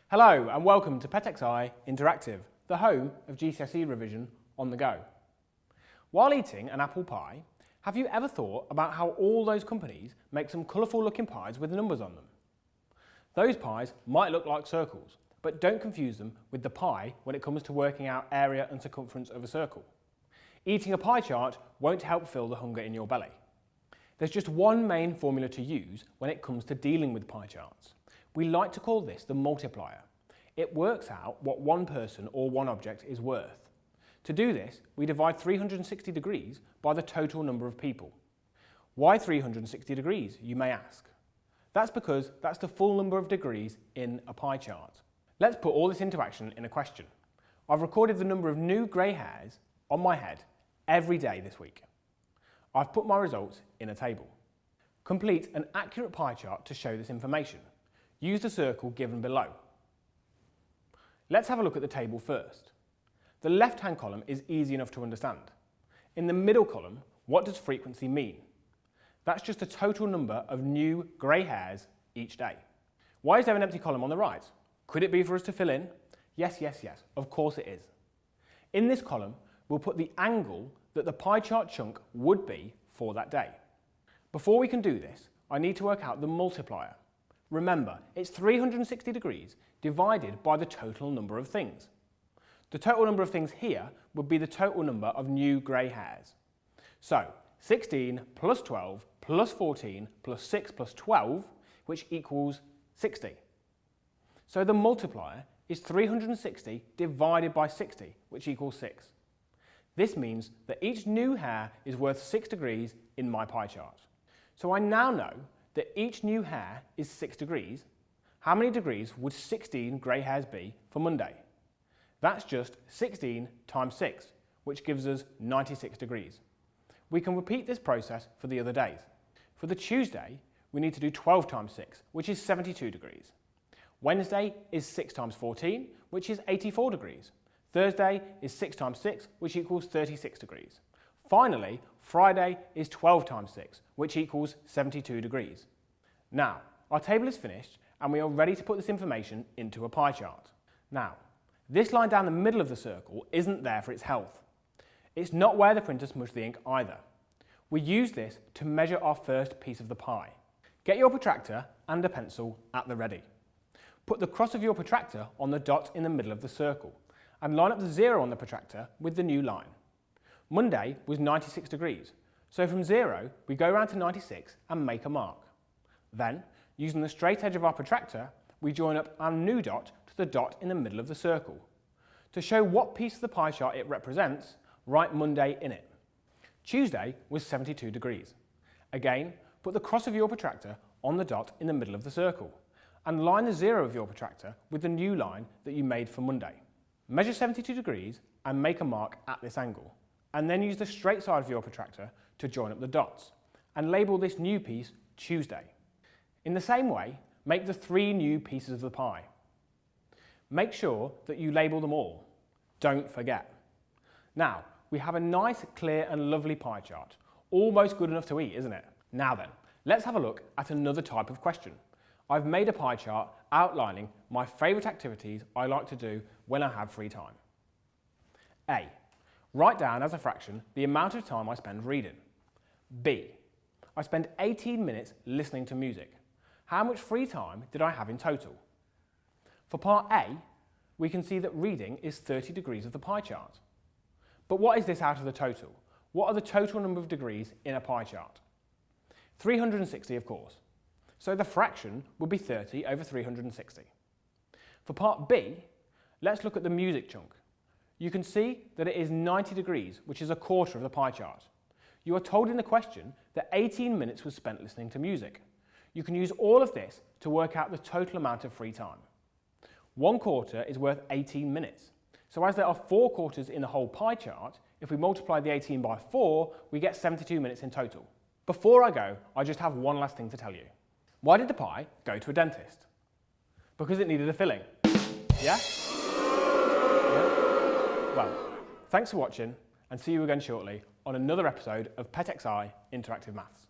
Hello and welcome to PetXI Interactive, the home of GCSE revision on the go. While eating an apple pie, have you ever thought about how all those companies make some colourful looking pies with numbers on them? Those pies might look like circles, but don't confuse them with the pie when it comes to working out area and circumference of a circle. Eating a pie chart won't help fill the hunger in your belly. There's just one main formula to use when it comes to dealing with pie charts. We like to call this the multiplier. It works out what one person or one object is worth. To do this, we divide 360 degrees by the total number of people. Why 360 degrees, you may ask? That's because that's the full number of degrees in a pie chart. Let's put all this into action in a question. I've recorded the number of new grey hairs on my head every day this week. I've put my results in a table. Complete an accurate pie chart to show this information. Use the circle given below. Let's have a look at the table first. The left-hand column is easy enough to understand. In the middle column, what does frequency mean? That's just the total number of new grey hairs each day. Why is there an empty column on the right? Could it be for us to fill in? Yes, of course it is. In this column, we'll put the angle that the pie chart chunk would be for that day. Before we can do this, I need to work out the multiplier. Remember, it's 360 degrees divided by the total number of things. The total number of things here would be the total number of new grey hairs. So, 16 plus 12 plus 14 plus 6 plus 12, which equals 60. So the multiplier is 360 divided by 60, which equals 6. This means that each new hair is worth 6 degrees in my pie chart. So I now know that each new hair is 6 degrees. How many degrees would 16 grey hairs be for Monday? That's just 16 times 6, which gives us 96 degrees. We can repeat this process for the other days. For the Tuesday, we need to do 12 times 6, which is 72 degrees. Wednesday is 6 times 14, which is 84 degrees. Thursday is 6 times 6, which equals 36 degrees. Finally, Friday is 12 times 6, which equals 72 degrees. Now, our table is finished and we are ready to put this information into a pie chart. Now, this line down the middle of the circle isn't there for its health. It's not where the printer smudged the ink either. We use this to measure our first piece of the pie. Get your protractor and a pencil at the ready. Put the cross of your protractor on the dot in the middle of the circle and line up the 0 on the protractor with the new line. Monday was 96 degrees, so from 0 we go round to 96 and make a mark. Then, using the straight edge of our protractor, we join up our new dot to the dot in the middle of the circle. To show what piece of the pie chart it represents, write Monday in it. Tuesday was 72 degrees. Again, put the cross of your protractor on the dot in the middle of the circle and line the 0 of your protractor with the new line that you made for Monday. Measure 72 degrees and make a mark at this angle, and then use the straight side of your protractor to join up the dots, and label this new piece Tuesday. In the same way, make the 3 new pieces of the pie. Make sure that you label them all. Don't forget. Now, we have a nice, clear and lovely pie chart, almost good enough to eat, isn't it? Now then, let's have a look at another type of question. I've made a pie chart outlining my favourite activities I like to do when I have free time. A. Write down as a fraction the amount of time I spend reading. B. I spend 18 minutes listening to music. How much free time did I have in total? For part A, we can see that reading is 30 degrees of the pie chart. But what is this out of the total? What are the total number of degrees in a pie chart? 360, of course. So the fraction would be 30 over 360. For part B, let's look at the music chunk. You can see that it is 90 degrees, which is a quarter of the pie chart. You are told in the question that 18 minutes was spent listening to music. You can use all of this to work out the total amount of free time. 1 quarter is worth 18 minutes. So as there are 4 quarters in the whole pie chart, if we multiply the 18 by 4, we get 72 minutes in total. Before I go, I just have one last thing to tell you. Why did the pie go to a dentist? Because it needed a filling. Yeah? Well, thanks for watching and see you again shortly on another episode of PetXI Interactive Maths.